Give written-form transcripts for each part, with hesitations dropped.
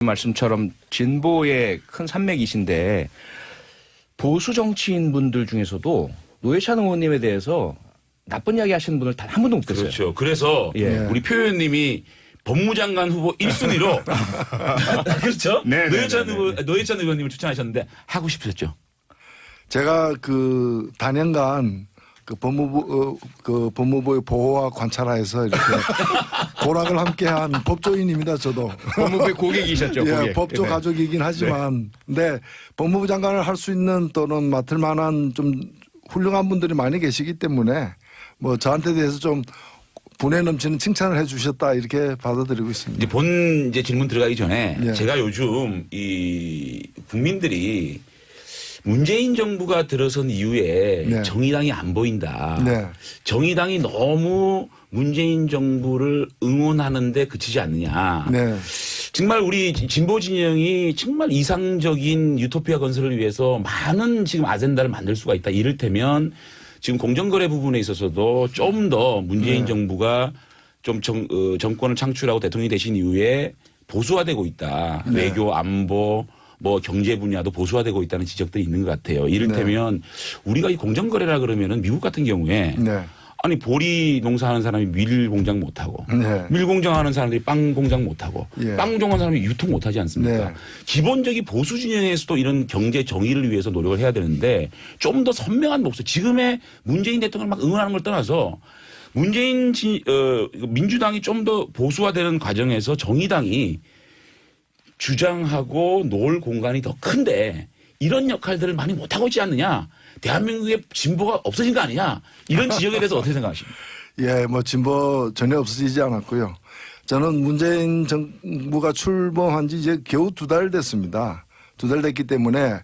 말씀처럼 진보의 큰 산맥이신데 보수 정치인분들 중에서도 노회찬 의원님에 대해서 나쁜 이야기 하시는 분을 단 한 분도 못 봤어요. 그렇죠. 그래서 우리 표 의원님이 법무장관 후보 1순위로 그렇죠? 노회찬 의원님을 추천하셨는데 하고 싶으셨죠? 제가 그 단연간 그 법무부의 보호와 관찰하에서 이렇게 고락을 함께한 법조인입니다. 저도 법무부의 고객이셨죠. 예, 고객. 법조 가족이긴 하지만, 근데 법무부 장관을 할 수 있는 또는 맡을 만한 좀 훌륭한 분들이 많이 계시기 때문에 뭐 저한테 대해서 좀 분에 넘치는 칭찬을 해주셨다 이렇게 받아들이고 있습니다. 이제 질문 들어가기 전에 제가 요즘 이 국민들이 문재인 정부가 들어선 이후에 정의당이 안 보인다. 정의당이 너무 문재인 정부를 응원하는데 그치지 않느냐. 정말 우리 진보 진영이 정말 이상적인 유토피아 건설을 위해서 많은 지금 아젠다를 만들 수가 있다. 이를테면 지금 공정거래 부분에 있어서도 좀 더 문재인 정부가 좀 정권을 창출하고 대통령이 되신 이후에 보수화되고 있다. 외교, 안보, 뭐 경제 분야도 보수화되고 있다는 지적들이 있는 것 같아요. 이를테면 우리가 이 공정거래라 그러면은 미국 같은 경우에 아니 보리 농사하는 사람이 밀 공장 못하고 밀 공장하는 사람들이 빵 공장 못하고 빵 공장하는 사람이 유통 못하지 않습니까? 기본적인 보수 진영에서도 이런 경제 정의를 위해서 노력을 해야 되는데 좀 더 선명한 목소리. 지금의 문재인 대통령을 막 응원하는 걸 떠나서 문재인 민주당이 좀 더 보수화되는 과정에서 정의당이 주장하고 놓을 공간이 더 큰데 이런 역할들을 많이 못하고 있지 않느냐. 대한민국의 진보가 없어진 거 아니냐. 이런 지적에 대해서 어떻게 생각하십니까? 예, 뭐 진보 전혀 없어지지 않았고요. 저는 문재인 정부가 출범한 지 이제 겨우 2달 됐습니다. 2달 됐기 때문에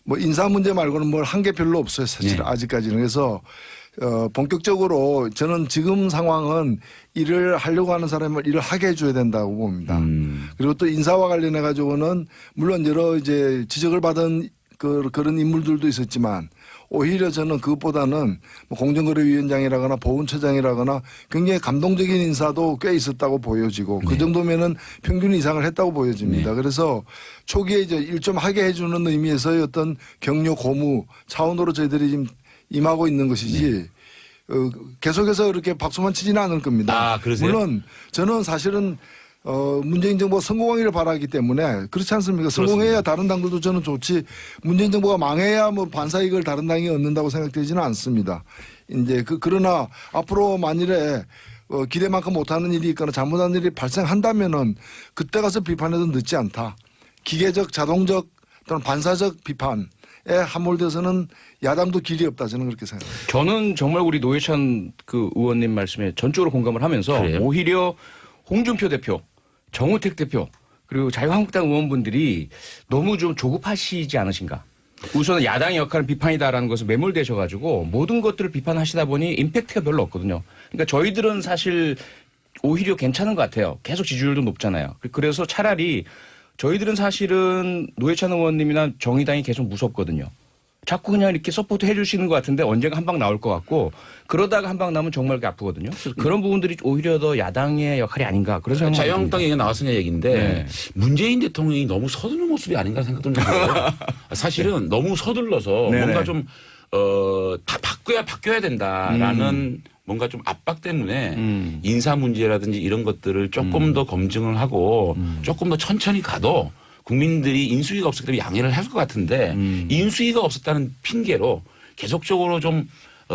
뭐 인사 문제 말고는 뭘 한 게 별로 없어요. 사실 아직까지는. 그래서 본격적으로 저는 지금 상황은 일을 하려고 하는 사람을 일을 하게 해줘야 된다고 봅니다. 그리고 또 인사와 관련해 가지고는 물론 여러 이제 지적을 받은 그런 인물들도 있었지만 오히려 저는 그것보다는 뭐 공정거래위원장이라거나 보훈처장이라거나 굉장히 감동적인 인사도 꽤 있었다고 보여지고 그 정도면은 평균 이상을 했다고 보여집니다. 그래서 초기에 이제 일 좀 하게 해주는 의미에서의 어떤 격려 고무 차원으로 저희들이 지금 임하고 있는 것이지 계속해서 그렇게 박수만 치지는 않을 겁니다. 아, 그러세요? 물론 저는 사실은 문재인 정부가 성공하기를 바라기 때문에 그렇지 않습니까? 성공해야 다른 당들도 저는 좋지 문재인 정부가 망해야 뭐 반사이익을 다른 당이 얻는다고 생각되지는 않습니다. 이제 그러나 앞으로 만일에 기대만큼 못하는 일이 있거나 잘못한 일이 발생한다면은 그때 가서 비판해도 늦지 않다. 기계적, 자동적 또는 반사적 비판에 함몰돼서는 야당도 길이 없다. 저는 그렇게 생각합니다. 저는 정말 우리 노회찬 그 의원님 말씀에 전적으로 공감을 하면서 오히려 홍준표 대표, 정우택 대표 그리고 자유한국당 의원분들이 너무 좀 조급하시지 않으신가. 우선은 야당의 역할은 비판이다라는 것을 매몰되셔가지고 모든 것들을 비판하시다 보니 임팩트가 별로 없거든요. 그러니까 저희들은 사실 오히려 괜찮은 것 같아요. 계속 지지율도 높잖아요. 그래서 차라리 저희들은 사실은 노회찬 의원님이나 정의당이 계속 무섭거든요. 자꾸 그냥 이렇게 서포트 해 주시는 것 같은데 언젠가 한 방 나올 것 같고 그러다가 한 방 나오면 정말 아프거든요. 그래서 그런 부분들이 오히려 더 야당의 역할이 아닌가 그런 생각이 자유한국당 얘기가 나왔으니까 얘기인데 문재인 대통령이 너무 서두른 모습이 아닌가 생각도 좀 들어요. 사실은 너무 서둘러서 뭔가 좀 다 바뀌어야 된다라는 뭔가 좀 압박 때문에 인사 문제라든지 이런 것들을 조금 더 검증을 하고 조금 더 천천히 가도 국민들이 인수위가 없었기 때문에 양해를 할 것 같은데 인수위가 없었다는 핑계로 계속적으로 좀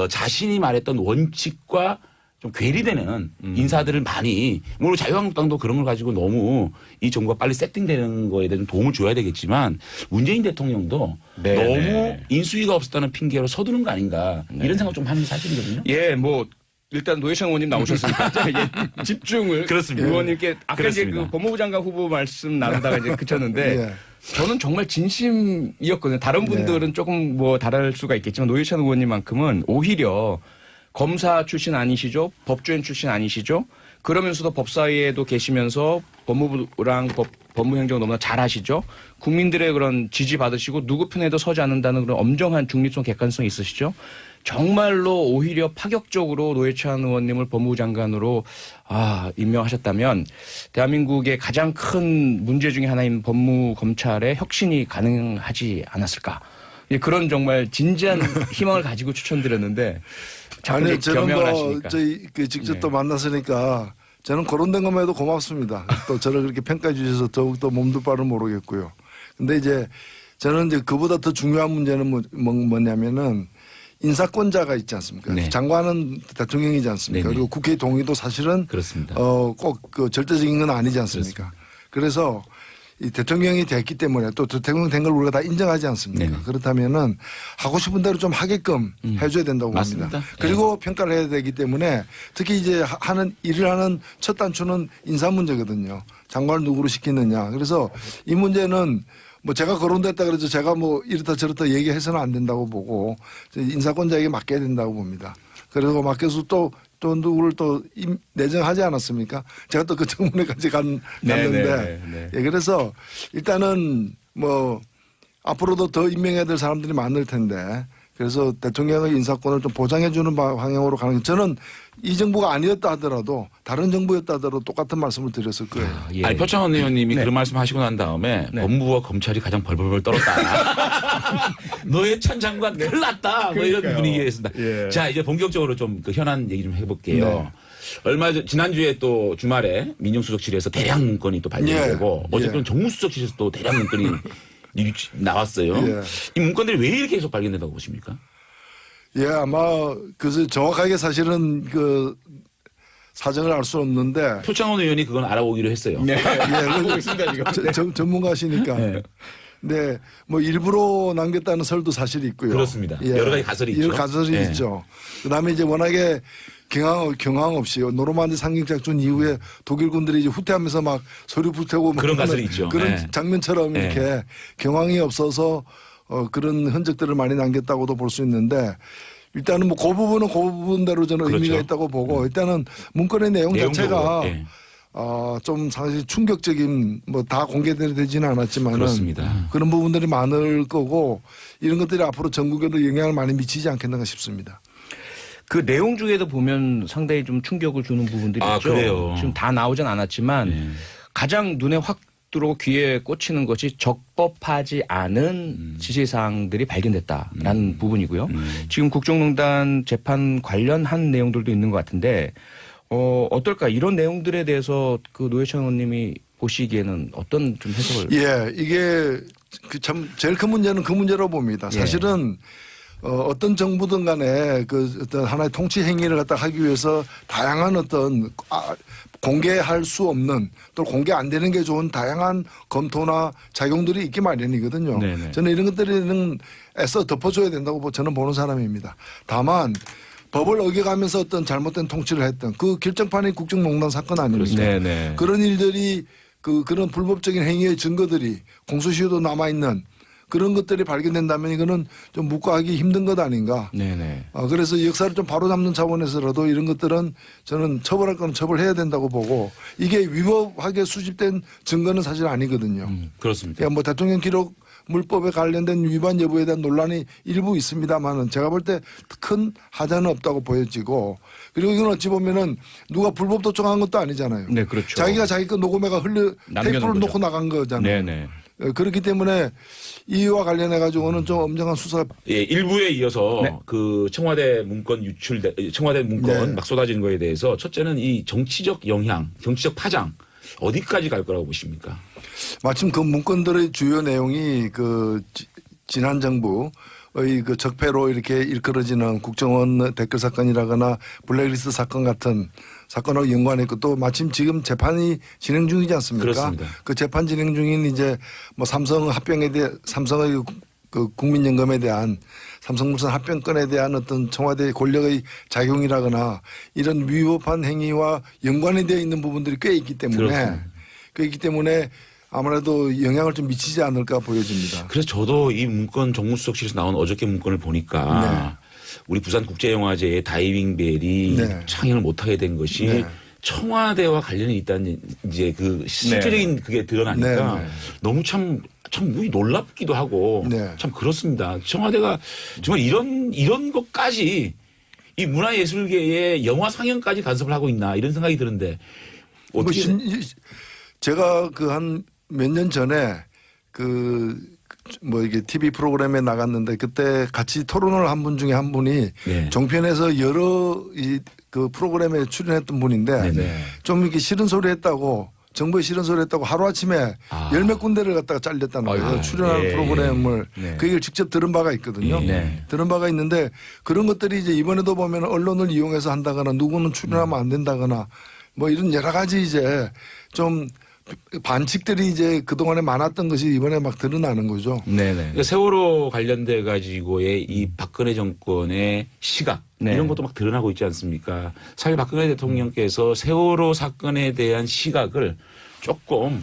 자신이 말했던 원칙과 좀 괴리되는 인사들을 많이 물론 자유한국당도 그런 걸 가지고 너무 이 정부가 빨리 세팅되는 거에 대해서 도움을 줘야 되겠지만 문재인 대통령도 너무 인수위가 없었다는 핑계로 서두른 거 아닌가 이런 생각 좀 하는 사실이거든요. 예, 뭐 일단 노회찬 의원님 나오셨으니까 집중을 그렇습니다. 의원님께 아까 이제 그 법무부 장관 후보 말씀 나누다가 이제 그쳤는데 저는 정말 진심이었거든요. 다른 분들은 조금 뭐 다를 수가 있겠지만 노회찬 의원님만큼은 오히려 검사 출신 아니시죠? 법조인 출신 아니시죠? 그러면서도 법사위에도 계시면서 법무부랑 법무행정 너무나 잘 아시죠? 국민들의 그런 지지받으시고 누구 편에도 서지 않는다는 그런 엄정한 중립성 객관성이 있으시죠? 정말로 오히려 파격적으로 노회찬 의원님을 법무부 장관으로 임명하셨다면 대한민국의 가장 큰 문제 중에 하나인 법무 검찰의 혁신이 가능하지 않았을까? 그런 정말 진지한 희망을 가지고 추천드렸는데 아니 저는 겸양을 뭐 하시니까. 저희 직접 네. 또 만났으니까 저는 거론된 것만 해도 고맙습니다. 또 저를 그렇게 평가해 주셔서 더욱더 몸둘 바를 모르겠고요. 근데 이제 저는 이제 그보다 더 중요한 문제는 뭐냐면은 인사권자가 있지 않습니까? 네. 장관은 대통령이지 않습니까? 네네. 그리고 국회 동의도 사실은 그렇습니다. 꼭 그 절대적인 건 아니지 않습니까? 그래서 이 대통령이 됐기 때문에 또 대통령 된 걸 우리가 다 인정하지 않습니까? 네네. 그렇다면은 하고 싶은 대로 좀 하게끔 해줘야 된다고 맞습니다. 봅니다. 그리고 평가를 해야 되기 때문에 특히 이제 일을 하는 첫 단추는 인사 문제거든요. 장관을 누구로 시키느냐. 그래서 이 문제는 뭐 제가 거론됐다 그래서 제가 뭐 이렇다 저렇다 얘기해서는 안 된다고 보고 인사권자에게 맡겨야 된다고 봅니다. 그리고 맡겨서 또 누구를 또 내정하지 않았습니까? 제가 또 그 청문회까지 갔는데. 네. 예, 그래서 일단은 뭐 앞으로도 더 임명해야 될 사람들이 많을 텐데 그래서 대통령의 인사권을 좀 보장해 주는 방향으로 가는 게 저는 이 정부가 아니었다 하더라도 다른 정부였다 하더라도 똑같은 말씀을 드렸을 거예요. 예. 아니 표창원 의원님이 네. 그런 말씀하시고 난 다음에 네. 법무부와 검찰이 가장 벌벌벌 떨었다. 노회찬 장관 큰일 났다. 뭐 이런 그러니까요. 분위기였습니다. 예. 자 이제 본격적으로 좀 그 현안 얘기 좀 해볼게요. 네. 얼마 전 지난주에 또 주말에 민정수석실에서 대량 문건이 또 발견되고 예. 어쨌든 예. 정무수석실에서 또 대량 문건이 나왔어요. 예. 이 문건들이 왜 이렇게 계속 발견된다고 보십니까? 예, 아마 그래서 정확하게 사실은 그 사정을 알 수는 없는데 표창원 의원이 그건 알아보기로 했어요. 네. 예, 알고 있습니다 지금. 전문가시니까. 네. 네, 뭐 일부러 남겼다는 설도 사실 있고요. 그렇습니다. 여러 가지 가설이 있죠. 여러 가설이 예. 있죠. 그다음에 이제 워낙에 경황 없이 노르만디 상륙 작전 이후에 독일군들이 이제 후퇴하면서 막 서류 불태우고 그런 가설이 있죠. 그런 예. 장면처럼 예. 이렇게 경황이 없어서 그런 흔적들을 많이 남겼다고도 볼 수 있는데 일단은 뭐 그 부분은 그 부분대로 저는 그렇죠. 의미가 있다고 보고 일단은 문건의 내용 자체가 예. 좀 사실 충격적인 뭐 다 공개되지는 않았지만은 그렇습니다. 그런 부분들이 많을 거고 이런 것들이 앞으로 전국에도 영향을 많이 미치지 않겠는가 싶습니다. 그 내용 중에도 보면 상당히 좀 충격을 주는 부분들이 있죠. 그래요? 지금 다 나오진 않았지만 가장 눈에 확 들어오고 귀에 꽂히는 것이 적법하지 않은 지시사항들이 발견됐다라는 부분이고요. 지금 국정농단 재판 관련한 내용들도 있는 것 같은데 어떨까? 이런 내용들에 대해서 그 노회찬 의원님이 보시기에는 어떤 좀 해석을? 예, 이게 참 제일 큰 문제는 그 문제라고 봅니다. 사실은 어떤 정부든 간에 그 어떤 하나의 통치 행위를 갖다 하기 위해서 다양한 어떤 공개할 수 없는 또 공개 안 되는 게 좋은 다양한 검토나 작용들이 있기 마련이거든요. 네네. 저는 이런 것들은 애써 덮어줘야 된다고 저는 보는 사람입니다. 다만 법을 어겨가면서 어떤 잘못된 통치를 했던 그 결정판이 국정농단 사건 아닙니까? 네네. 그런 일들이 그런 불법적인 행위의 증거들이 공소시효도 남아있는 그런 것들이 발견된다면 이거는 좀 묵과하기 힘든 것 아닌가. 네네. 그래서 역사를 좀 바로잡는 차원에서라도 이런 것들은 저는 처벌할 건 처벌해야 된다고 보고 이게 위법하게 수집된 증거는 사실 아니거든요. 그렇습니다. 그러니까 뭐 대통령 기록 물법에 관련된 위반 여부에 대한 논란이 일부 있습니다만은 제가 볼 때 큰 하자는 없다고 보여지고 그리고 이건 어찌 보면은 누가 불법 도청한 것도 아니잖아요. 네, 그렇죠. 자기가 자기 거 녹음해가 테이프를 거죠. 놓고 나간 거잖아요. 네네. 그렇기 때문에 이와 관련해 가지고는 좀 엄정한 수사. 예, 일부에 이어서 네. 그 청와대 문건 청와대 문건 네. 막 쏟아지는 거에 대해서 첫째는 이 정치적 영향, 정치적 파장 어디까지 갈 거라고 보십니까? 마침 그 문건들의 주요 내용이 그 지난 정부의 그 적폐로 이렇게 일컬어지는 국정원 댓글 사건이라거나 블랙리스트 사건 같은 사건하고 연관해 있고 또 마침 지금 재판이 진행 중이지 않습니까? 그렇습니다. 그 재판 진행 중인 이제 뭐 삼성 합병에 대해 삼성의 그 국민연금에 대한 삼성물산 합병권에 대한 어떤 청와대 권력의 작용이라거나 이런 위법한 행위와 연관이 되어 있는 부분들이 꽤 있기 때문에 아무래도 영향을 좀 미치지 않을까 보여집니다. 그래서 저도 이 문건 정무수석실에서 나온 어저께 문건을 보니까 우리 부산국제영화제의 다이빙 벨이 네. 상영을 못하게 된 것이 네. 청와대와 관련이 있다는 이제 그 실질적인 그게 드러나니까 너무 참 놀랍기도 하고 참 그렇습니다. 청와대가 정말 이런 것까지 이 문화예술계의 영화 상영까지 간섭을 하고 있나 이런 생각이 드는데 어떻게 제가 그 한 몇 년 전에 이게 TV 프로그램에 나갔는데 그때 같이 토론을 한 분 중에 한 분이 종편에서 여러 그 프로그램에 출연했던 분인데 좀 이렇게 싫은 소리 했다고 정부에 싫은 소리 했다고 하루아침에 열 몇 군데를 갖다가 잘렸다는 거예요. 출연하는 프로그램을 그 얘기를 직접 들은 바가 있거든요. 들은 바가 있는데 그런 것들이 이제 이번에도 보면 언론을 이용해서 한다거나 누구는 출연하면 안 된다거나 뭐 이런 여러 가지 이제 좀 반칙들이 이제 그동안에 많았던 것이 이번에 막 드러나는 거죠. 그러니까 세월호 관련돼 가지고의 이 박근혜 정권의 시각 이런 것도 막 드러나고 있지 않습니까? 사실 박근혜 대통령께서 세월호 사건에 대한 시각을 조금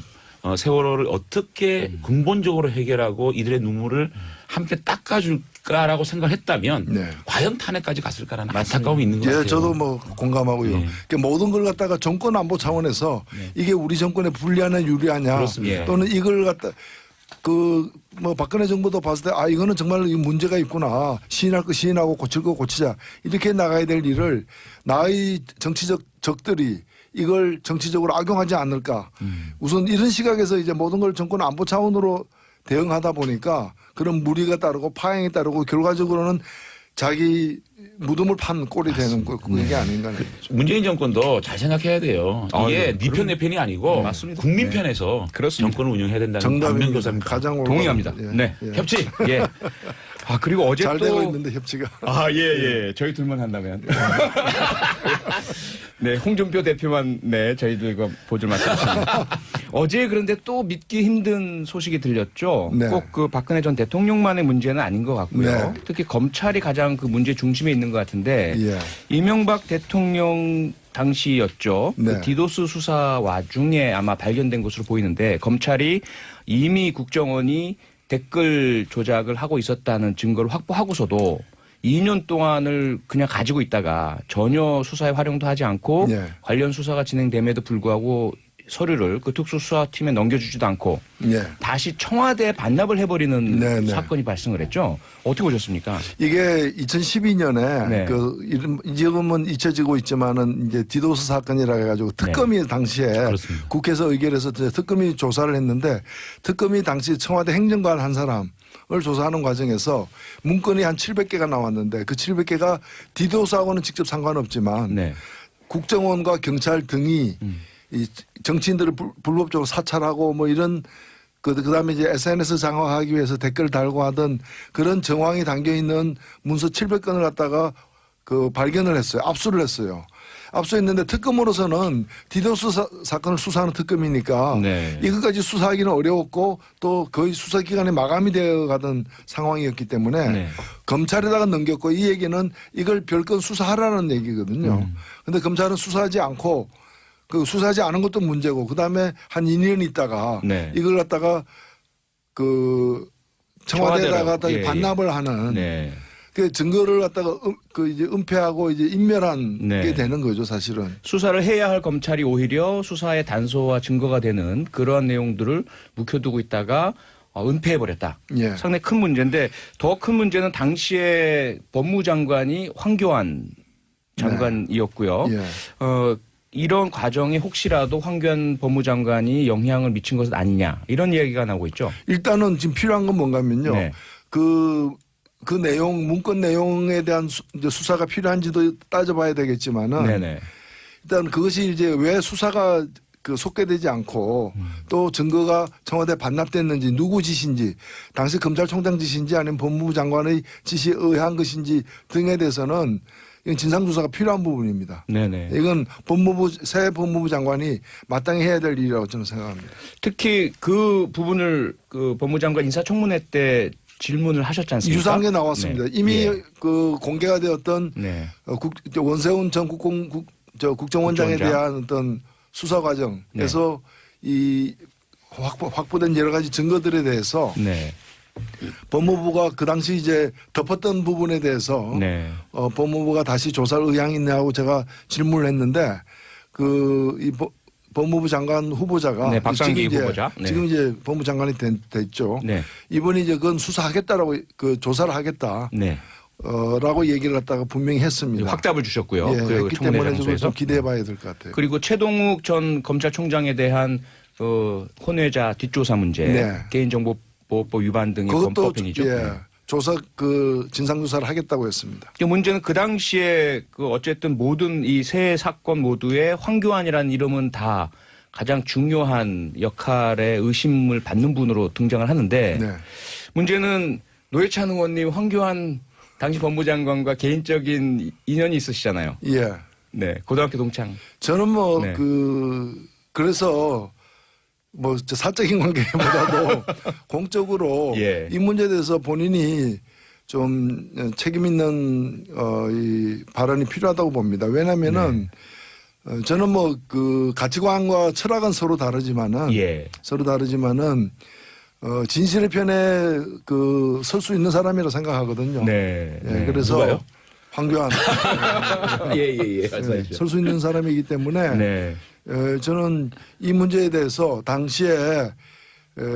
세월호를 어떻게 근본적으로 해결하고 이들의 눈물을 함께 닦아줄까라고 생각을 했다면 과연 탄핵까지 갔을까라는 안타까움이 있는 것 같아요. 저도 뭐 공감하고요. 그러니까 모든 걸 갖다가 정권 안보 차원에서 이게 우리 정권에 불리하냐 유리하냐 그렇습니다. 또는 이걸 갖다 뭐 박근혜 정부도 봤을 때 이거는 정말 문제가 있구나. 시인할 거 시인하고 고칠 거 고치자. 이렇게 나가야 될 일을 나의 정치적 적들이 이걸 정치적으로 악용하지 않을까. 우선 이런 시각에서 이제 모든 걸 정권 안보 차원으로 대응하다 보니까 그런 무리가 따르고 파행이 따르고 결과적으로는 자기 무덤을 판 꼴이 되는 그게 아닌가. 문재인 정권도 잘 생각해야 돼요. 이게 네 편 내 편이 아니고 국민 편에서 정권을 운영해야 된다는 반면교사입니다. 가장 동의합니다. 협치. 그리고 어제 잘 또 되고 있는데 협치가. 저희 둘만 한다면. 홍준표 대표만 저희들과 보줄 말씀하십니다. 어제 그런데 또 믿기 힘든 소식이 들렸죠. 꼭 그 박근혜 전 대통령만의 문제는 아닌 것 같고요. 특히 검찰이 가장 그 문제 중심에 있는 것 같은데 이명박 대통령 당시였죠. 그 디도스 수사 와중에 아마 발견된 것으로 보이는데 검찰이 이미 국정원이 댓글 조작을 하고 있었다는 증거를 확보하고서도 2년 동안을 그냥 가지고 있다가 전혀 수사에 활용도 하지 않고 관련 수사가 진행됨에도 불구하고 서류를 그 특수수사팀에 넘겨주지도 않고 다시 청와대에 반납을 해버리는 사건이 발생을 했죠. 어떻게 보셨습니까? 이게 2012년에 지금은 잊혀지고 있지만은 이제 디도스 사건이라 해가지고 특검이 당시에 국회에서 의결해서 특검이 조사를 했는데 특검이 당시 청와대 행정관 한 사람 을 조사하는 과정에서 문건이 한 700개가 나왔는데 그 700개가 디도스하고는 직접 상관없지만 국정원과 경찰 등이 이 정치인들을 불법적으로 사찰하고 뭐 이런 그다음에 이제 SNS 장악하기 위해서 댓글 달고 하던 그런 정황이 담겨 있는 문서 700건을 갖다가 발견을 했어요. 압수를 했어요. 압수했는데 특검으로서는 디도스 사건을 수사하는 특검이니까 이것까지 수사하기는 어려웠고 또 거의 수사기간이 마감이 되어 가던 상황이었기 때문에 검찰에다가 넘겼고 이 얘기는 이걸 별건 수사하라는 얘기거든요. 그런데 검찰은 수사하지 않고 수사하지 않은 것도 문제고 그다음에 한 2년 있다가 이걸 갖다가 청와대에다가 반납을 하는 그 증거를 갖다가 이제 은폐하고 이제 인멸한 게 되는 거죠, 사실은. 수사를 해야 할 검찰이 오히려 수사의 단서와 증거가 되는 그러한 내용들을 묵혀두고 있다가 은폐해버렸다. 상당히 큰 문제인데 더 큰 문제는 당시에 법무장관이 황교안 장관이었고요. 이런 과정에 혹시라도 황교안 법무장관이 영향을 미친 것은 아니냐 이런 이야기가 나오고 있죠. 일단은 지금 필요한 건 뭔가 하면요. 그 내용, 문건 내용에 대한 수사가 필요한지도 따져봐야 되겠지만은 일단 그것이 이제 왜 수사가 속개되지 않고 또 증거가 청와대에 반납됐는지 누구 짓인지 당시 검찰총장 짓인지 아니면 법무부 장관의 지시에 의한 것인지 등에 대해서는 이건 진상조사가 필요한 부분입니다. 이건 새 법무부 장관이 마땅히 해야 될 일이라고 저는 생각합니다. 특히 그 부분을 법무장관 인사청문회 때 질문을 하셨지 않습니까? 유사한 게 나왔습니다. 이미 공개가 되었던 원세훈 전 국정원장에 대한 어떤 수사 과정에서 이 확보된 여러 가지 증거들에 대해서 법무부가 그 당시 이제 덮었던 부분에 대해서 법무부가 다시 조사를 의향이 있냐고 제가 질문을 했는데 이 법무부 장관 후보자가 네, 박상기 후보자. 네. 지금 이제 법무부 장관이 됐죠. 네. 이번에 이제 그건 수사하겠다라고 조사를 하겠다. 네. 라고 얘기를 갖다가 분명히 했습니다. 확답을 주셨고요. 예, 그 했기 청문회 때문에 장소에서. 좀 기대해봐야 될 것 같아요. 그리고 최동욱 전 검찰총장에 대한 혼외자 뒷조사 문제, 네. 개인정보보호법 위반 등의 그것도 검토편이죠. 예, 조사 진상조사를 하겠다고 했습니다. 그 문제는 그 당시에 어쨌든 모든 이 세 사건 모두에 황교안이라는 이름은 다 가장 중요한 역할에 의심을 받는 분으로 등장을 하는데 네. 문제는 노회찬 의원님 황교안 당시 법무장관과 개인적인 인연이 있으시잖아요. 예. 네, 고등학교 동창. 저는 뭐 네. 그래서 뭐 사적인 관계보다도 공적으로 예. 이 문제에 대해서 본인이 좀 책임 있는 이 발언이 필요하다고 봅니다. 왜냐하면은 저는 뭐 가치관과 철학은 서로 다르지만은 예. 진실의 편에 설 수 있는 사람이라 생각하거든요. 네. 예, 그래서 누가요? 황교안 예. 말씀하시죠. 설 수 있는 사람이기 때문에 네. 저는 이 문제에 대해서 당시에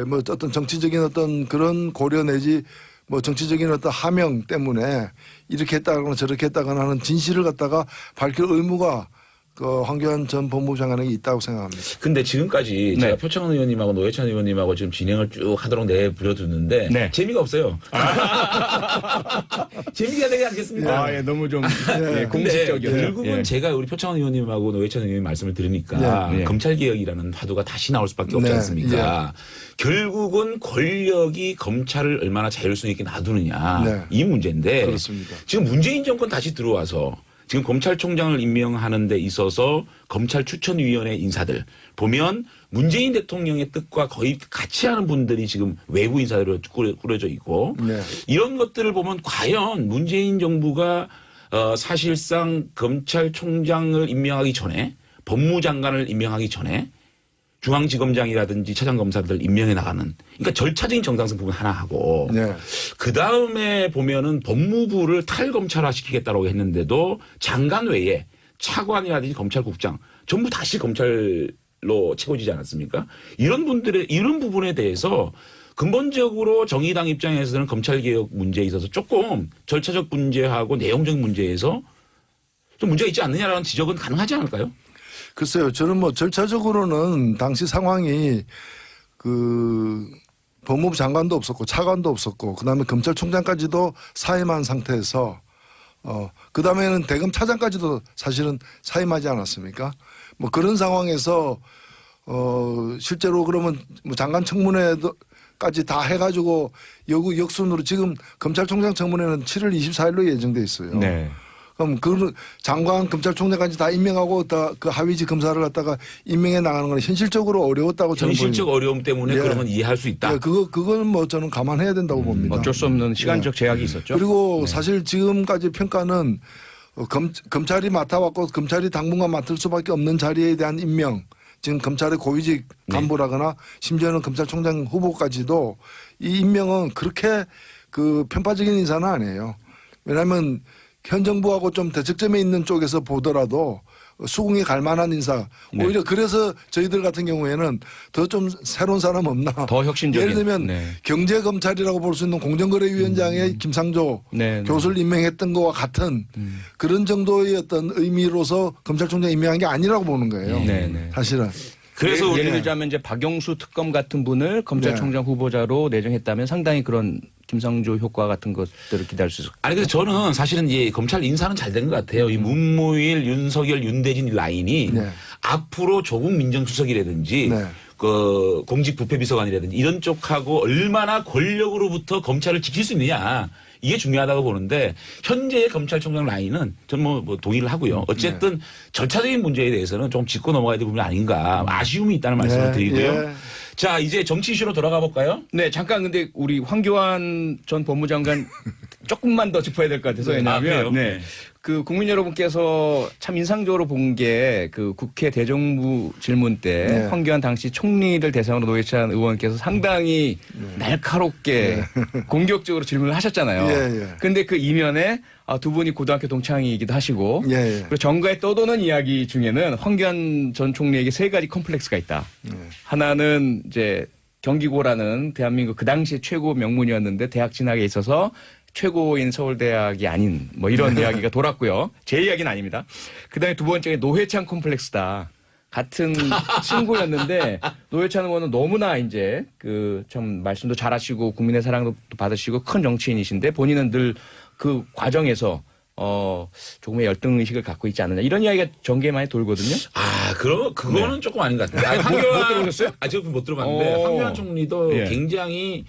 뭐 어떤 정치적인 어떤 그런 고려 내지 뭐 정치적인 어떤 하명 때문에 이렇게 했다거나 저렇게 했다거나 하는 진실을 갖다가 밝힐 의무가 황교안 전 법무부 장관에게 있다고 생각합니다. 근데 지금까지 네. 제가 표창원 의원님하고 노회찬 의원님하고 지금 진행을 쭉 하도록 내부려두는데 네. 재미가 없어요. 재미가 되지 않겠습니까? 예, 너무 좀 근데 공식적이었어요. 결국은 예. 제가 우리 표창원 의원님하고 노회찬 의원님 말씀을 들으니까 네. 검찰개혁이라는 화두가 다시 나올 수밖에 없지 네. 않습니까? 결국은 권력이 검찰을 얼마나 자율성 있게 놔두느냐 네. 이 문제인데 그렇습니다. 지금 문재인 정권 다시 들어와서 지금 검찰총장을 임명하는 데 있어서 검찰추천위원회 인사들 보면 문재인 대통령의 뜻과 거의 같이 하는 분들이 지금 외부 인사들로 꾸려져 있고 네. 이런 것들을 보면 과연 문재인 정부가 사실상 검찰총장을 임명하기 전에 법무장관을 임명하기 전에 중앙지검장이라든지 차장검사들 임명해 나가는 그러니까 절차적인 정당성 부분 하나 하고 네. 그다음에 보면은 법무부를 탈검찰화 시키겠다고 했는데도 장관 외에 차관이라든지 검찰국장 전부 다시 검찰로 채워지지 않았습니까? 이런 부분에 대해서 근본적으로 정의당 입장에서는 검찰개혁 문제에 있어서 조금 절차적 문제하고 내용적 문제에서 좀 문제가 있지 않느냐라는 지적은 가능하지 않을까요? 글쎄요. 저는 뭐 절차적으로는 당시 상황이 법무부 장관도 없었고 차관도 없었고 그다음에 검찰총장까지도 사임한 상태에서 그다음에는 대검 차장까지도 사실은 사임하지 않았습니까? 뭐 그런 상황에서 실제로 그러면 뭐 장관 청문회까지 다 해가지고 역순으로 지금 검찰총장 청문회는 7월 24일로 예정돼 있어요. 네. 그럼 그 장관 검찰총장까지 다 임명하고 그 하위직 검사를 갖다가 임명해 나가는 건 현실적으로 어려웠다고 저는 현실적 보입니다. 어려움 때문에 예. 그런 건 이해할 수 있다. 예, 그건 뭐 저는 감안해야 된다고 봅니다. 어쩔 수 없는 시간적 제약이 있었죠. 그리고 네. 사실 지금까지 평가는 검찰이 맡아왔고 검찰이 당분간 맡을 수밖에 없는 자리에 대한 임명, 지금 검찰의 고위직 간부라거나 심지어는 검찰총장 후보까지도 이 임명은 그렇게 편파적인 인사는 아니에요. 왜냐하면 현 정부하고 좀 대척점에 있는 쪽에서 보더라도 수긍이 갈 만한 인사. 네. 오히려 그래서 저희들 같은 경우에는 더 좀 새로운 사람 없나. 더 혁신적인. 예를 들면 네. 경제검찰이라고 볼 수 있는 공정거래위원장의 김상조 네, 네. 교수를 임명했던 것과 같은 그런 정도의 어떤 의미로서 검찰총장 임명한 게 아니라고 보는 거예요. 네, 네. 사실은. 그래서 예를 우리 들자면 이제 박영수 특검 같은 분을 검찰총장 후보자로 내정했다면 상당히 그런 김상조 효과 같은 것들을 기대할 수 있을 것 아니, 그래서 저는 사실은 이 검찰 인사는 잘 된 것 같아요. 이 문무일, 윤석열, 윤대진 라인이 네. 앞으로 조국 민정수석이라든지 네. 공직부패비서관이라든지 이런 쪽하고 얼마나 권력으로부터 검찰을 지킬 수 있느냐. 이게 중요하다고 보는데 현재의 검찰총장 라인은 저는 뭐 동의를 하고요. 어쨌든 절차적인 문제에 대해서는 좀 짚고 넘어가야 될 부분이 아닌가 아쉬움이 있다는 말씀을 드리고요. 예. 자, 이제 정치 이슈로 돌아가 볼까요? 네, 잠깐 근데 우리 황교안 전 법무장관 조금만 더 짚어야 될 것 같아서 왜냐하면 네. 그 국민 여러분께서 참 인상적으로 본 게 그 국회 대정부 질문 때 황교안 당시 총리를 대상으로 노회찬 의원께서 상당히 날카롭게 공격적으로 질문을 하셨잖아요. 그런데 그 이면에 두 분이 고등학교 동창이기도 하시고 그리고 정가에 떠도는 이야기 중에는 황교안 전 총리에게 세 가지 컴플렉스가 있다. 하나는 이제 경기고라는 대한민국 그 당시 최고 명문이었는데 대학 진학에 있어서 최고인 서울대학이 아닌 뭐 이런 이야기가 돌았고요. 제 이야기는 아닙니다. 그다음에 두 번째가 노회찬 콤플렉스다. 같은 친구였는데 노회찬 의원은 너무나 이제 그 좀 말씀도 잘하시고 국민의 사랑도 받으시고 큰 정치인이신데 본인은 늘 그 과정에서 조금의 열등 의식을 갖고 있지 않느냐 이런 이야기가 전개에 많이 돌거든요. 그거는 조금 아닌 것 같아요. 못 들어보셨어요? 제가 못 들어봤는데 황교안 총리도 굉장히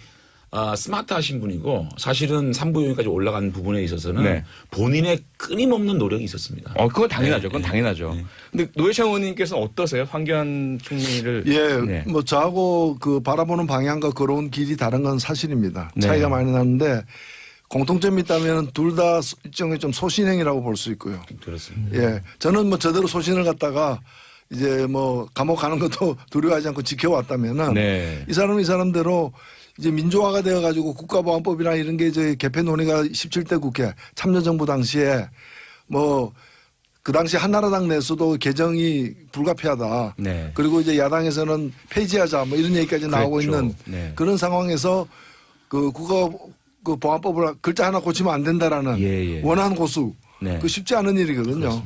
스마트하신 분이고 사실은 3부요인까지 올라간 부분에 있어서는 본인의 끊임없는 노력이 있었습니다. 그건 당연하죠. 그건 당연하죠. 근데 노회찬 의원님께서는 어떠세요? 황교안 총리를. 뭐 저하고 그 바라보는 방향과 걸어온 길이 다른 건 사실입니다. 차이가 많이 나는데 공통점이 있다면 둘 다 일종의 좀 소신행위라고 볼 수 있고요. 그렇습니다. 저는 뭐 저대로 소신을 갖다가 이제 뭐 감옥 가는 것도 두려워하지 않고 지켜왔다면은 이 사람대로 이제 민주화가 되어가지고 국가보안법이나 이런 게 이제 개폐 논의가 17대 국회 참여정부 당시에 뭐 그 당시 한나라당 내에서도 개정이 불가피하다. 그리고 이제 야당에서는 폐지하자 뭐 이런 얘기까지 나오고 있는 그런 상황에서 그 그 보안법을 글자 하나 고치면 안 된다라는 원한 고수. 그 쉽지 않은 일이거든요.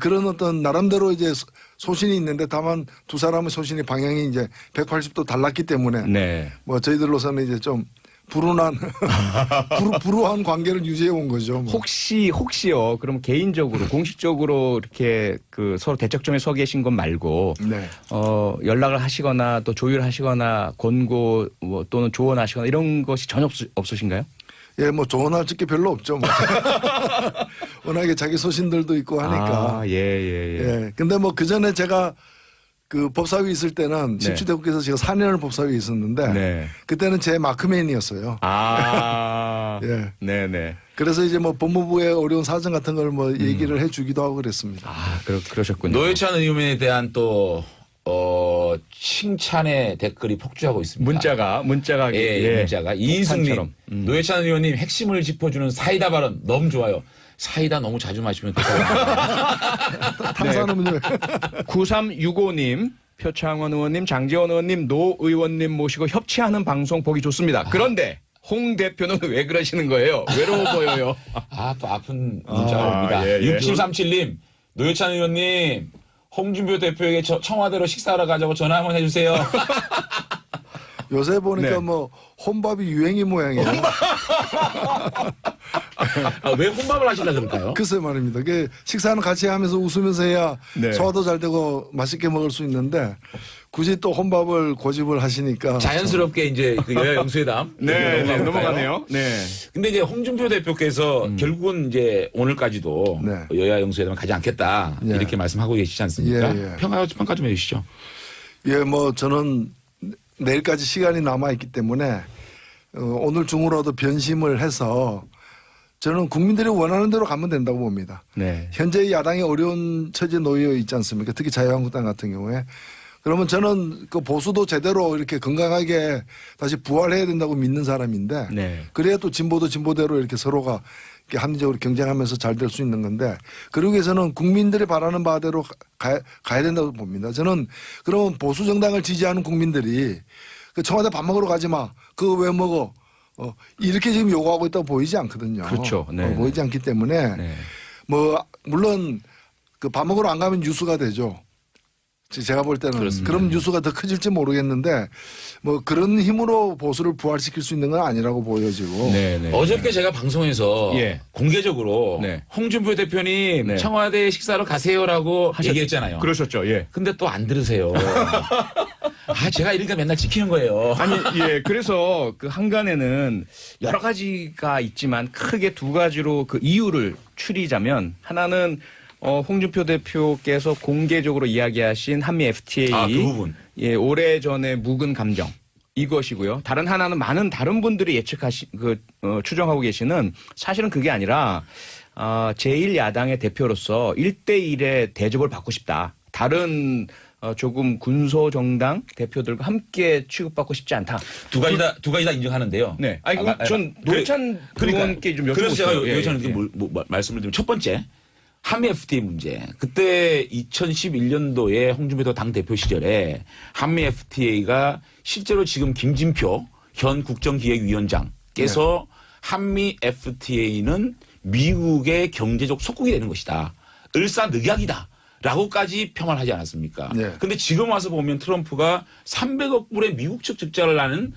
그런 어떤 나름대로 이제 소신이 있는데 다만 두 사람의 소신의 방향이 이제 180도 달랐기 때문에 뭐 저희들로서는 이제 좀 불운한 불우한 관계를 유지해 온 거죠. 뭐. 혹시요. 그럼 개인적으로 공식적으로 이렇게 그 서로 대척점에 서 계신 것 말고 연락을 하시거나 또 조율하시거나 권고 뭐 또는 조언하시거나 이런 것이 전혀 없으신가요? 뭐 조언할 게 별로 없죠. 뭐. 워낙에 자기 소신들도 있고 하니까. 근데 뭐 그 전에 제가 그 법사위 있을 때는 17대 국회에서 제가 4년을 법사위에 있었는데 그때는 제 마크맨이었어요. 그래서 이제 뭐 법무부의 어려운 사정 같은 걸 뭐 얘기를 해주기도 하고 그랬습니다. 그러셨군요. 노회찬 의원에 대한 또 칭찬의 댓글이 폭주하고 있습니다. 문자가 문자가 이인숙님 노회찬 의원님 핵심을 짚어주는 사이다 발언 너무 좋아요. 사이다 너무 자주 마시면 탄산음료. 9365님 표창원 의원님 장재원 의원님 노 의원님 모시고 협치하는 방송 보기 좋습니다. 그런데 홍 대표는 왜 그러시는 거예요? 외로워 보여요. 또 아픈 문자가 옵니다. 6737님 노회찬 의원님 홍준표 대표에게 청와대로 식사하러 가자고 전화 한번 해주세요. 요새 보니까 뭐 혼밥이 유행인 모양이에요. 왜 혼밥을 하시려 그럴까요? 글쎄 말입니다. 그 식사는 같이 하면서 웃으면서 해야 소화도 잘 되고 맛있게 먹을 수 있는데 굳이 또 혼밥을 고집을 하시니까 자연스럽게 이제 그 여야 영수회담 넘어가네요. 근데 이제 홍준표 대표께서 결국은 이제 오늘까지도 여야 영수회담을 가지 않겠다 이렇게 말씀하고 계시지 않습니까? 평가 좀 해주시죠. 뭐 저는 내일까지 시간이 남아 있기 때문에 오늘 중으로도 변심을 해서 저는 국민들이 원하는 대로 가면 된다고 봅니다. 현재 야당이 어려운 처지에 놓여 있지 않습니까? 특히 자유한국당 같은 경우에. 그러면 저는 그 보수도 제대로 이렇게 건강하게 다시 부활해야 된다고 믿는 사람인데 그래야 또 진보도 진보대로 이렇게 서로가 이렇게 합리적으로 경쟁하면서 잘 될 수 있는 건데 그러기 위해서는 국민들이 바라는 바대로 가야 된다고 봅니다. 저는 그러면 보수 정당을 지지하는 국민들이 그 청와대 밥 먹으러 가지 마. 그거 왜 먹어? 이렇게 지금 요구하고 있다고 보이지 않거든요. 그렇죠. 보이지 않기 때문에 뭐 물론 그 밥 먹으러 안 가면 뉴스가 되죠. 제가 볼 때는 그렇습니다. 그럼 뉴스가 더 커질지 모르겠는데 뭐 그런 힘으로 보수를 부활시킬 수 있는 건 아니라고 보여지고 어저께 제가 방송에서 공개적으로 홍준표 대표님 청와대 식사로 가세요라고 얘기했잖아요. 그러셨죠. 근데 또 안 들으세요. 제가 이러니까 맨날 지키는 거예요. 그래서 그 한간에는 여러 가지가 있지만 크게 두 가지로 그 이유를 추리자면 하나는 홍준표 대표께서 공개적으로 이야기하신 한미 FTA 그 부분. 오래전에 묵은 감정 이것이고요. 다른 하나는 많은 다른 분들이 추정하고 계시는 사실은 그게 아니라 제1야당의 대표로서 1대1의 대접을 받고 싶다. 다른 조금 군소정당 대표들과 함께 취급받고 싶지 않다. 두 가지 다 인정하는데요. 네. 아니, 전 노회찬 의원께 좀 여쭤보고 그래서 제가 싶어요. 노회찬 말씀을 드리면 첫 번째. 한미 FTA 문제. 그때 2011년도에 홍준표 당 대표 시절에 한미 FTA가 실제로 지금 김진표 현 국정기획위원장께서 한미 FTA는 미국의 경제적 속국이 되는 것이다. 을사늑약이다. 라고까지 평을 하지 않았습니까? 그런데 지금 와서 보면 트럼프가 300억 불의 미국 측 적자를 나는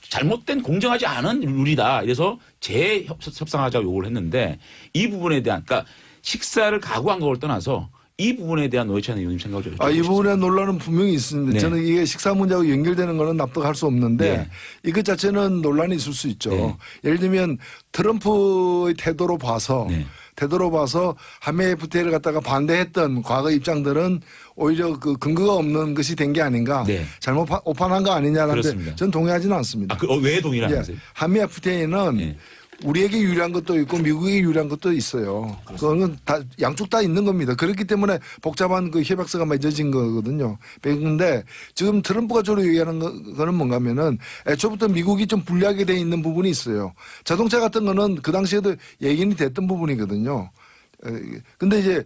잘못된 공정하지 않은 룰이다. 이래서 재협상하자고 요구를 했는데 이 부분에 대한 그러니까 식사를 각오한 걸 떠나서 이 부분에 대한 노회찬 의원님 생각을 좀 해주세요. 이 부분에 논란은 분명히 있습니다. 네. 저는 이게 식사 문제하고 연결되는 거는 납득할 수 없는데 네. 이것 자체는 논란이 있을 수 있죠. 네. 예를 들면 트럼프의 태도로 봐서 한미 FTA를 갖다가 반대했던 과거 입장들은 오히려 그 근거가 없는 것이 된 게 아닌가. 네. 잘못 오판한 거 아니냐는데 그렇습니다. 저는 동의하지는 않습니다. 왜 동의를 안 하세요? 한미 FTA는 우리에게 유리한 것도 있고 미국에게 유리한 것도 있어요. 그거는 다 양쪽 다 있는 겁니다. 그렇기 때문에 복잡한 그 협약서가 맺어진 거거든요. 그런데 지금 트럼프가 주로 얘기하는 거는 뭔가 하면은 애초부터 미국이 좀 불리하게 돼 있는 부분이 있어요. 자동차 같은 거는 그 당시에도 얘기는 됐던 부분이거든요. 근데 이제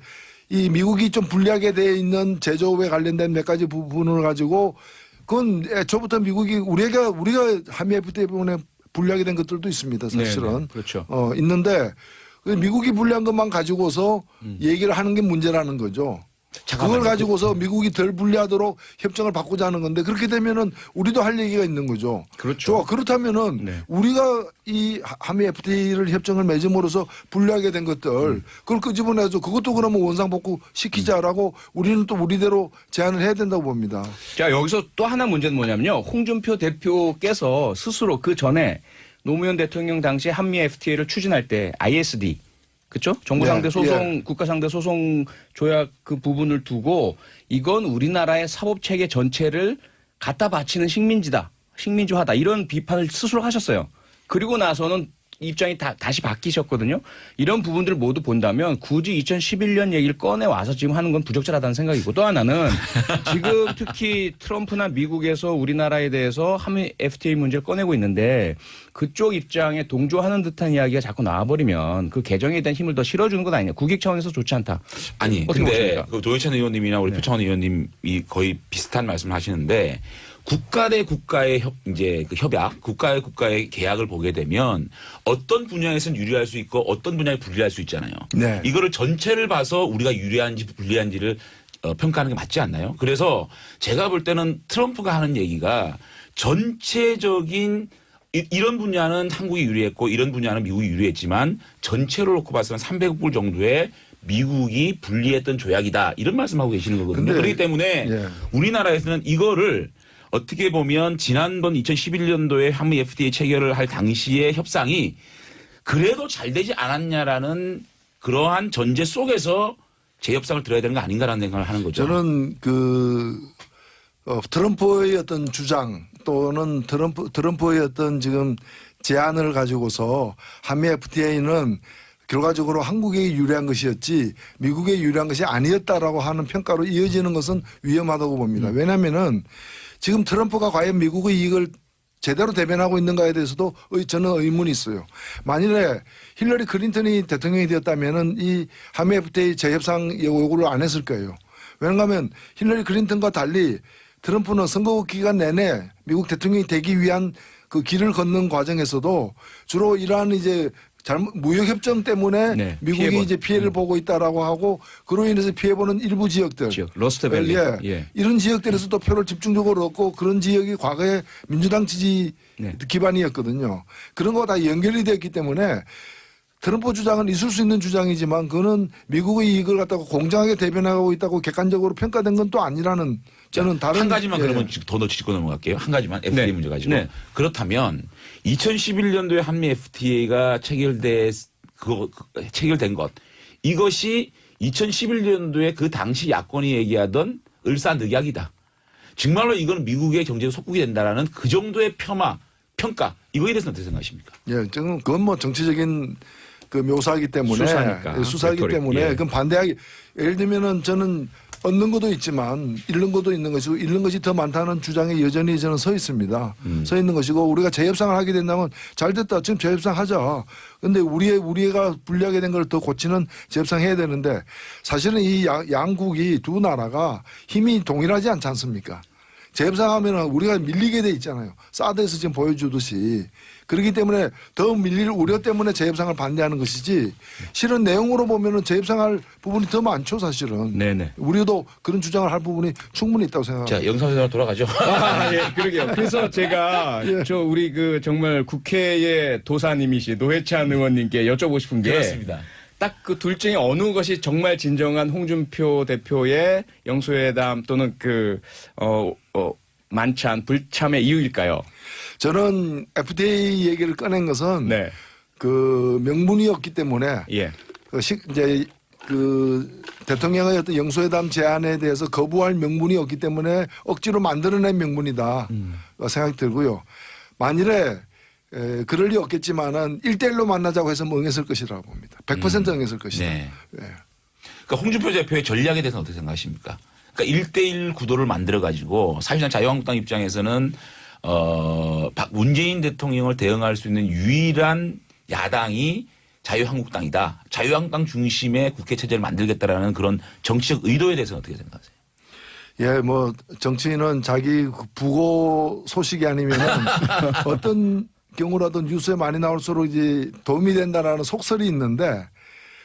이 미국이 좀 불리하게 돼 있는 제조업에 관련된 몇 가지 부분을 가지고 그건 애초부터 미국이 우리가 한미 FTA 부분에 불리하게 된 것들도 있습니다. 사실은. 네네, 그렇죠. 있는데 미국이 불리한 것만 가지고서 얘기를 하는 게 문제라는 거죠. 그걸 가지고서 미국이 덜 불리하도록 협정을 바꾸자 하는 건데 그렇게 되면은 우리도 할 얘기가 있는 거죠. 그렇죠. 좋아. 그렇다면은 우리가 이 한미 FTA를 협정을 맺음으로써 불리하게 된 것들 그걸 끄집어내서 그것도 그러면 원상복구 시키자라고 우리는 또 우리대로 제안을 해야 된다고 봅니다. 자, 여기서 또 하나 문제는 뭐냐면요. 홍준표 대표께서 스스로 그 전에 노무현 대통령 당시 한미 FTA를 추진할 때 ISD 그렇죠? 정부 상대 소송, 국가 상대 소송 조약 그 부분을 두고 이건 우리나라의 사법 체계 전체를 갖다 바치는 식민지화다 이런 비판을 스스로 하셨어요. 그리고 나서는 입장이 다시 바뀌셨거든요. 이런 부분들을 모두 본다면 굳이 2011년 얘기를 꺼내와서 지금 하는 건 부적절하다는 생각이고 또 하나는 지금 특히 트럼프나 미국에서 우리나라에 대해서 한미 FTA 문제를 꺼내고 있는데 그쪽 입장에 동조하는 듯한 이야기가 자꾸 나와버리면 그 개정에 대한 힘을 더 실어주는 것 아니냐. 국익 차원에서 좋지 않다. 아니 근데 그 노회찬 의원님이나 우리 표창원 의원님이 거의 비슷한 말씀을 하시는데 국가 대 국가의 협약, 국가의 계약을 보게 되면 어떤 분야에서는 유리할 수 있고 어떤 분야에 불리할 수 있잖아요. 네. 이거를 전체를 봐서 우리가 유리한지 불리한지를 평가하는 게 맞지 않나요? 그래서 제가 볼 때는 트럼프가 하는 얘기가 전체적인 이런 분야는 한국이 유리했고 이런 분야는 미국이 유리했지만 전체로 놓고 봐서는 300억 불 정도의 미국이 불리했던 조약이다. 이런 말씀하고 계시는 거거든요. 그렇기 때문에 우리나라에서는 이거를 어떻게 보면 지난번 2011년도에 한미 FTA 체결을 할 당시의 협상이 그래도 잘 되지 않았냐라는 그러한 전제 속에서 재협상을 들어야 되는 거 아닌가라는 생각을 하는 거죠. 저는 트럼프의 어떤 주장 또는 트럼프의 어떤 지금 제안을 가지고서 한미 FTA는 결과적으로 한국에 유리한 것이었지 미국에 유리한 것이 아니었다라고 하는 평가로 이어지는 것은 위험하다고 봅니다. 왜냐하면은 지금 트럼프가 과연 미국의 이익을 제대로 대변하고 있는가에 대해서도 저는 의문이 있어요. 만일에 힐러리 클린턴이 대통령이 되었다면은 이 한미 FTA 재협상 요구를 안 했을 거예요. 왜냐하면 힐러리 클린턴과 달리 트럼프는 선거 기간 내내 미국 대통령이 되기 위한 그 길을 걷는 과정에서도 주로 이러한 이제 무역협정 때문에 미국이 이제 피해를 보고 있다라고 하고 그로 인해서 피해보는 일부 지역들. 러스트밸리. 이런 지역들에서 또 표를 집중적으로 얻고 그런 지역이 과거에 민주당 지지 기반이었거든요. 그런 거 다 연결이 됐기 때문에 트럼프 주장은 있을 수 있는 주장이지만 그거는 미국의 이익을 갖다가 공정하게 대변하고 있다고 객관적으로 평가된 건 또 아니라는 저는 다른. 한 가지만 그러면 더 짚고 넘어갈게요. 한 가지만 FTA 문제 가지고. 그렇다면 2011년도에 한미 FTA가 체결된 것 이것이 2011년도에 그 당시 야권이 얘기하던 을사늑약이다. 정말로 이건 미국의 경제가 속국이 된다라는 그 정도의 평가 이거에 대해서는 어떻게 생각하십니까? 예, 저는 그건 뭐 정치적인 그 묘사이기 때문에 수사니까. 수사이기 벡터리. 때문에 예. 그건 반대하기 예를 들면은 저는 얻는 것도 있지만 잃는 것도 있는 것이고 잃는 것이 더 많다는 주장에 여전히 저는 서 있습니다. 서 있는 것이고 우리가 재협상을 하게 된다면 잘 됐다. 지금 재협상 하자. 근데 우리가 불리하게 된 걸 더 고치는 재협상 해야 되는데 사실은 이 양국이 두 나라가 힘이 동일하지 않지 않습니까? 재협상하면 우리가 밀리게 돼 있잖아요. 사드에서 지금 보여주듯이. 그렇기 때문에 더 밀릴 우려 때문에 재협상을 반대하는 것이지 실은 내용으로 보면은 재협상할 부분이 더 많죠 사실은. 네네. 우리도 그런 주장을 할 부분이 충분히 있다고 생각합니다. 자, 영상으로 돌아가죠. 예, 그러게요. 그래서 제가 우리 그 정말 국회의 도사님이시 노회찬 의원님께 여쭤보고 싶은 게 그렇습니다. 딱 그 둘 중에 어느 것이 정말 진정한 홍준표 대표의 영수회담 또는 만찬 불참의 이유일까요? 저는 FTA 얘기를 꺼낸 것은 네. 그 명분이었기 때문에 예. 이제 그 대통령의 어떤 영수회담 제안에 대해서 거부할 명분이 없기 때문에 억지로 만들어낸 명분이다 생각이 들고요. 만일에 그럴 리 없겠지만은 1대1로 만나자고 해서 뭐 응했을 것이라고 봅니다. 100% 응했을 것이다. 네. 네. 그러니까 홍준표 대표의 전략에 대해서는 어떻게 생각하십니까? 그러니까 1대1 구도를 만들어 가지고 사실상 자유한국당 입장에서는 문재인 대통령을 대응할 수 있는 유일한 야당이 자유한국당이다. 자유한국당 중심의 국회 체제를 만들겠다라는 그런 정치적 의도에 대해서는 어떻게 생각하세요? 예, 뭐 정치인은 자기 부고 소식이 아니면은 어떤 경우라도 뉴스에 많이 나올수록 이제 도움이 된다라는 속설이 있는데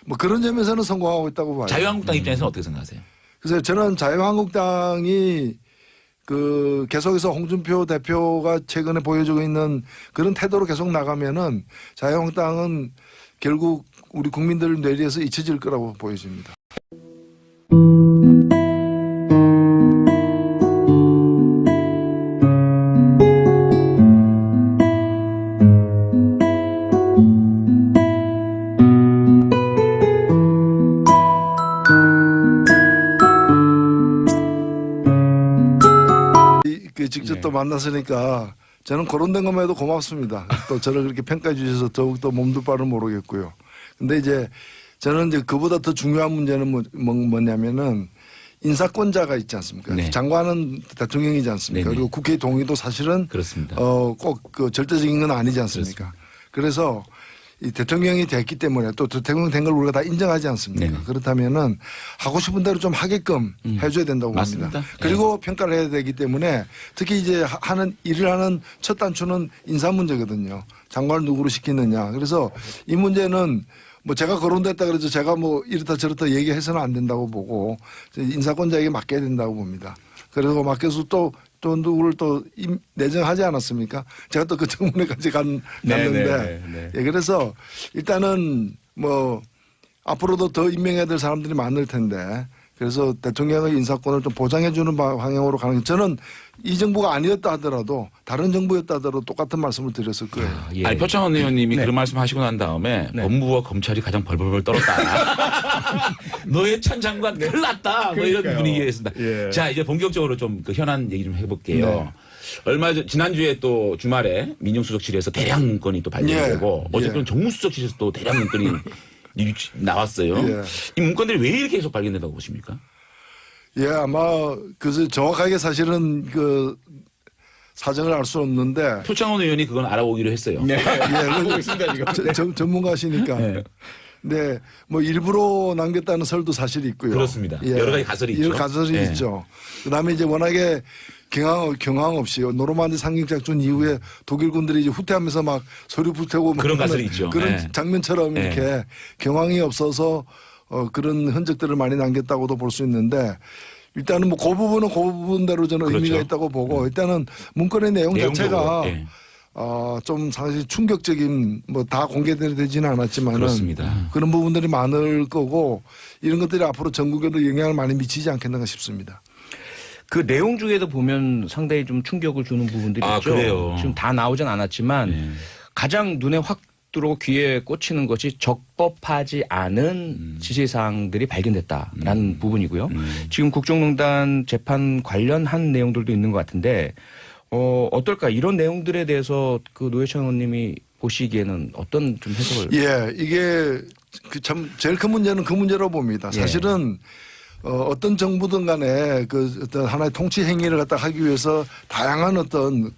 뭐 그런 점에서는 성공하고 있다고 봐요. 자유한국당 입장에서는 어떻게 생각하세요? 그래서 저는 자유한국당이 그 계속해서 홍준표 대표가 최근에 보여주고 있는 그런 태도로 계속 나가면은 자유한국당은 결국 우리 국민들 뇌리에서 잊혀질 거라고 보여집니다. 직접 또 만났으니까 저는 거론된 것만 해도 고맙습니다. 또 저를 그렇게 평가해 주셔서 더욱더 몸둘 바를 모르겠고요. 근데 이제 저는 이제 그보다 더 중요한 문제는 뭐냐면은 인사권자가 있지 않습니까? 네. 장관은 대통령이지 않습니까? 네네. 그리고 국회 동의도 사실은 그렇습니다. 꼭 그 절대적인 건 아니지 않습니까? 그래서 이 대통령이 됐기 때문에 또 대통령 된 걸 우리가 다 인정하지 않습니까? 네네. 그렇다면은 하고 싶은 대로 좀 하게끔 해줘야 된다고 맞습니다. 봅니다. 그리고 평가를 해야 되기 때문에 특히 이제 일을 하는 첫 단추는 인사 문제거든요. 장관을 누구로 시키느냐. 그래서 이 문제는 뭐 제가 거론됐다 그래서 제가 뭐 이렇다 저렇다 얘기해서는 안 된다고 보고 인사권자에게 맡겨야 된다고 봅니다. 그리고 맡겨서 또 누구를 또 내정하지 않았습니까? 제가 또 그 정문에까지 갔는데. 네. 예, 그래서 일단은 뭐 앞으로도 더 임명해야 될 사람들이 많을 텐데 그래서 대통령의 인사권을 좀 보장해주는 방향으로 가는 게 저는 이 정부가 아니었다 하더라도 다른 정부였다 하더라도 똑같은 말씀을 드렸을 거예요. 예. 아니 표창원 의원님이 네. 그런 말씀 하시고 난 다음에 법무부와 검찰이 가장 벌벌벌 떨었다. 노회찬 장관 큰일 났다. 뭐 이런 그러니까요. 분위기였습니다. 예. 자 이제 본격적으로 좀 그 현안 얘기 좀 해볼게요. 네. 얼마 전 지난주에 또 주말에 민정수석실에서 대량 문건이 또 발견되고 예. 어쨌든 예. 정무수석실에서 또 대량 문건이 나왔어요. 예. 이 문건들이 왜 이렇게 계속 발견된다고 보십니까? 예, 아마 그래서 정확하게 사실은 그 사정을 알 수 없는데 표창원 의원이 그건 알아보기로 했어요. 네. 예, 알고 있습니다 지금. 전문가시니까. 네. 네, 뭐 일부러 남겼다는 설도 사실 있고요. 그렇습니다. 여러 가지 가설이 있죠. 여러 가설이 예. 있죠. 그다음에 이제 워낙에 경황 없이 노르만디 상륙 작전 이후에 독일군들이 이제 후퇴하면서 막 서류 불태우고 그런 가설이 있죠. 그런 예. 장면처럼 예. 이렇게 경황이 없어서 그런 흔적들을 많이 남겼다고도 볼 수 있는데 일단은 뭐 그 부분은 그 부분대로 저는 그렇죠. 의미가 있다고 보고 일단은 문건의 내용 자체가 예. 좀 사실 충격적인 뭐 다 공개되지는 않았지만은 그렇습니다. 그런 부분들이 많을 거고 이런 것들이 앞으로 전국에도 영향을 많이 미치지 않겠는가 싶습니다. 그 내용 중에도 보면 상당히 좀 충격을 주는 부분들이 아, 있죠. 그래요? 지금 다 나오진 않았지만 가장 눈에 확 들어 귀에 꽂히는 것이 적법하지 않은 지시사항들이 발견됐다라는 부분이고요. 지금 국정농단 재판 관련한 내용들도 있는 것 같은데 어떨까? 이런 내용들에 대해서 그 노회찬 의원님이 보시기에는 어떤 좀 해석을? 예, 이게 참 제일 큰 문제는 그 문제라고 봅니다. 사실은 어떤 정부든 간에 그 어떤 하나의 통치 행위를 갖다 하기 위해서 다양한 어떤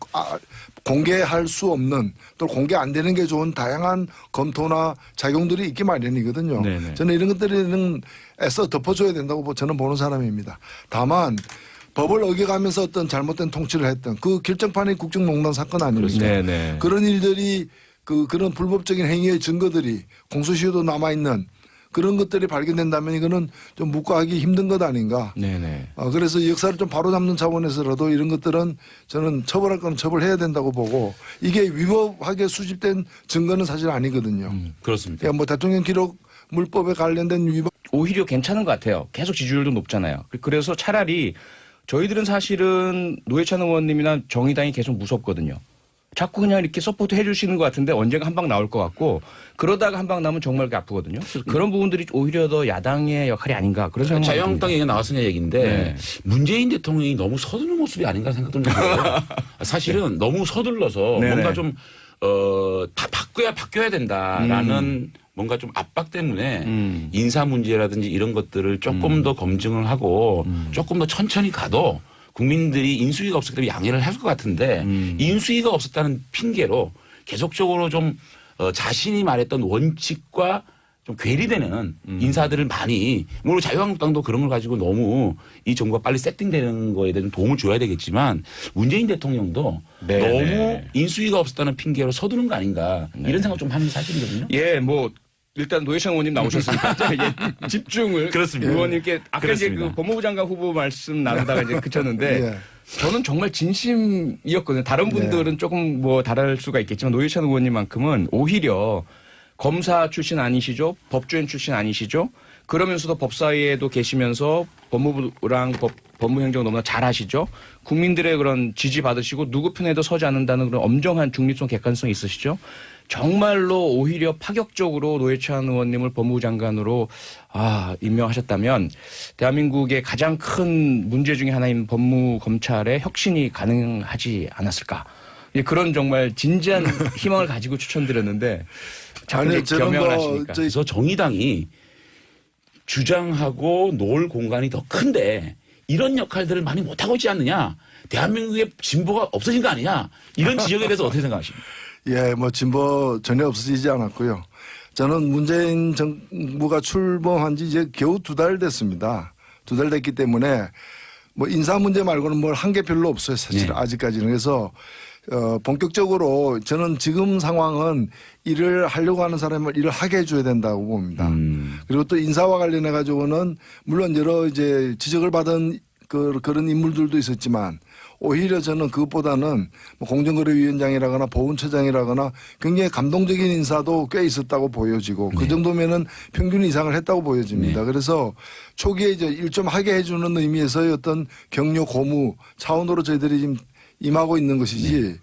공개할 수 없는 또 공개 안 되는 게 좋은 다양한 검토나 작용들이 있기 마련이거든요. 네네. 저는 이런 것들은 애써 덮어줘야 된다고 저는 보는 사람입니다. 다만 법을 어겨가면서 어떤 잘못된 통치를 했던 그 결정판이 국정농단 사건 아닙니까? 네네. 그런 일들이 그런 불법적인 행위의 증거들이 공소시효도 남아있는 그런 것들이 발견된다면 이거는 좀 묵과하기 힘든 것 아닌가. 네네. 그래서 역사를 좀 바로잡는 차원에서라도 이런 것들은 저는 처벌할 건 처벌해야 된다고 보고 이게 위법하게 수집된 증거는 사실 아니거든요. 그렇습니다. 그러니까 뭐 대통령 기록 물법에 관련된 위법. 오히려 괜찮은 것 같아요. 계속 지지율도 높잖아요. 그래서 차라리 저희들은 사실은 노회찬 의원님이나 정의당이 계속 무섭거든요. 자꾸 그냥 이렇게 서포트 해 주시는 것 같은데 언젠가 한 방 나올 것 같고 그러다가 한 방 나면 정말 아프거든요. 그래서 그런 부분들이 오히려 더 야당의 역할이 아닌가 그런 생각이 자유한국당 얘기가 나왔으냐 얘기인데 네. 문재인 대통령이 너무 서두른 모습이 아닌가 생각도 들어요. 사실은 네. 너무 서둘러서 네네. 뭔가 좀 다 바뀌어야 된다라는 뭔가 좀 압박 때문에 인사 문제라든지 이런 것들을 조금 더 검증을 하고 조금 더 천천히 가도 국민들이 인수위가 없었기 때문에 양해를 할 것 같은데 인수위가 없었다는 핑계로 계속적으로 좀 자신이 말했던 원칙과 좀 괴리되는 인사들을 많이 물론 자유한국당도 그런 걸 가지고 너무 이 정부가 빨리 세팅되는 거에 대해 좀 도움을 줘야 되겠지만 문재인 대통령도 너무 인수위가 없었다는 핑계로 서두른 거 아닌가 이런 생각 좀 하는 사실이거든요. 예, 뭐 일단 노회찬 의원님 나오셨으니까 예, 집중을 그렇습니다. 의원님께 아까 이제 그 법무부 장관 후보 말씀 나누다가 이제 그쳤는데 예. 저는 정말 진심이었거든요. 다른 분들은 예. 조금 뭐 다를 수가 있겠지만 노회찬 의원님만큼은 오히려 검사 출신 아니시죠? 법조인 출신 아니시죠? 그러면서도 법사위에도 계시면서 법무부랑 법무행정 너무나 잘하시죠? 국민들의 그런 지지 받으시고 누구 편에도 서지 않는다는 그런 엄정한 중립성 객관성이 있으시죠? 정말로 오히려 파격적으로 노회찬 의원님을 법무부 장관으로 임명하셨다면 대한민국의 가장 큰 문제 중에 하나인 법무 검찰의 혁신이 가능하지 않았을까? 그런 정말 진지한 희망을 가지고 추천드렸는데 아니, 겸양을 하시니까. 그래서 정의당이 주장하고 놓을 공간이 더 큰데 이런 역할들을 많이 못하고 있지 않느냐. 대한민국의 진보가 없어진 거 아니냐. 이런 지적에 대해서 어떻게 생각하십니까? 예, 뭐 진보 전혀 없어지지 않았고요. 저는 문재인 정부가 출범한 지 이제 겨우 2달 됐습니다. 2달 됐기 때문에 뭐 인사 문제 말고는 뭘 한 게 별로 없어요. 사실 아직까지는. 그래서 본격적으로 저는 지금 상황은 일을 하려고 하는 사람을 일을 하게 해줘야 된다고 봅니다. 그리고 또 인사와 관련해 가지고는 물론 여러 이제 지적을 받은 그런 인물들도 있었지만 오히려 저는 그것보다는 뭐 공정거래위원장이라거나 보훈처장이라거나 굉장히 감동적인 인사도 꽤 있었다고 보여지고 그 정도면은 평균 이상을 했다고 보여집니다. 그래서 초기에 이제 일 좀 하게 해주는 의미에서의 어떤 격려 고무 차원으로 저희들이 지금 임하고 있는 것이지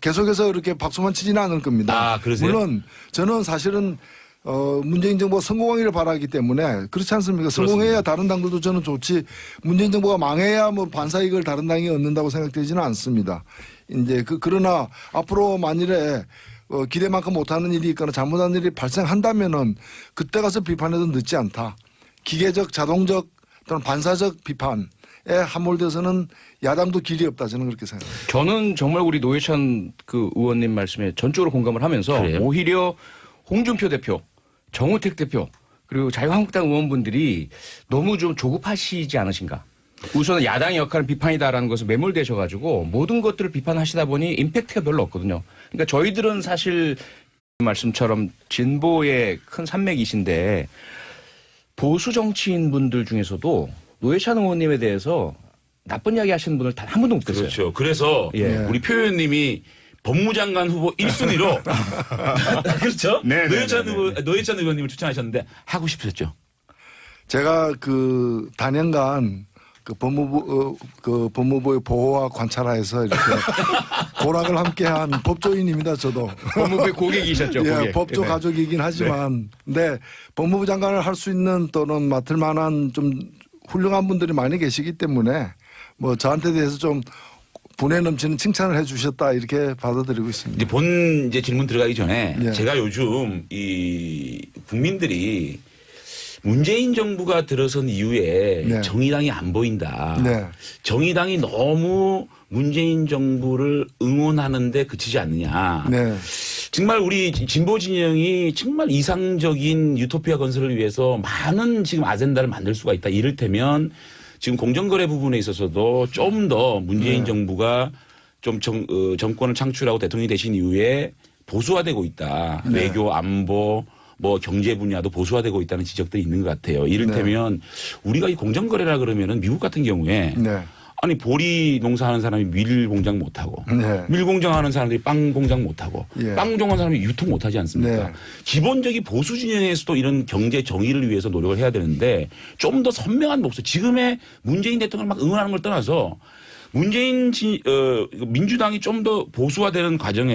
계속해서 이렇게 박수만 치지는 않을 겁니다. 그러세요? 물론 저는 사실은 문재인 정부가 성공하기를 바라기 때문에 그렇지 않습니까? 성공해야 다른 당들도 저는 좋지 문재인 정부가 망해야 뭐 반사이익을 다른 당이 얻는다고 생각되지는 않습니다. 이제 그러나 앞으로 만일에 기대만큼 못하는 일이 있거나 잘못한 일이 발생한다면은 그때 가서 비판해도 늦지 않다. 기계적, 자동적 또는 반사적 비판에 함몰돼서는 야당도 길이 없다. 저는 그렇게 생각합니다. 저는 정말 우리 노회찬 그 의원님 말씀에 전적으로 공감을 하면서 그래요? 오히려 홍준표 대표, 정우택 대표 그리고 자유한국당 의원분들이 너무 좀 조급하시지 않으신가. 우선 야당의 역할은 비판이다라는 것을 매몰되셔가지고 모든 것들을 비판하시다 보니 임팩트가 별로 없거든요. 그러니까 저희들은 사실 말씀처럼 진보의 큰 산맥이신데 보수 정치인분들 중에서도 노회찬 의원님에 대해서 나쁜 이야기 하시는 분을 단 한 분도 못 봤어요. 그렇죠. 그래서 우리 표 의원님이 법무장관 후보 1순위로 그렇죠? 노회찬 의원님을 추천하셨는데 하고 싶으셨죠? 제가 그 단연간 그 법무부의 보호와 관찰하에서 이렇게 고락을 함께한 법조인입니다. 저도. 법무부의 고객이셨죠. 예, 고객. 법조 네. 가족이긴 하지만, 근데 법무부 장관을 할 수 있는 또는 맡을 만한 좀 훌륭한 분들이 많이 계시기 때문에 뭐 저한테 대해서 좀 분에 넘치는 칭찬을 해주셨다 이렇게 받아들이고 있습니다. 이제 본 이제 질문 들어가기 전에 네. 제가 요즘 이 국민들이 문재인 정부가 들어선 이후에 네. 정의당이 안 보인다. 네. 정의당이 너무 문재인 정부를 응원하는데 그치지 않느냐. 네. 정말 우리 진보 진영이 정말 이상적인 유토피아 건설을 위해서 많은 지금 아젠다를 만들 수가 있다. 이를테면 지금 공정거래 부분에 있어서도 좀 더 문재인 정부가 좀 정권을 창출하고 대통령이 되신 이후에 보수화되고 있다. 네. 외교, 안보, 뭐 경제 분야도 보수화되고 있다는 지적들이 있는 것 같아요. 이를테면 우리가 이 공정거래라 그러면은 미국 같은 경우에 네. 아니 보리 농사하는 사람이 밀 공장 못하고 네. 밀 공장하는 사람들이 빵 공장 못하고 예. 빵 공장하는 사람이 유통 못하지 않습니까? 네. 기본적인 보수 진영에서도 이런 경제 정의를 위해서 노력을 해야 되는데 좀 더 선명한 목소리 지금의 문재인 대통령을 막 응원하는 걸 떠나서 문재인 민주당이 좀 더 보수화되는 과정에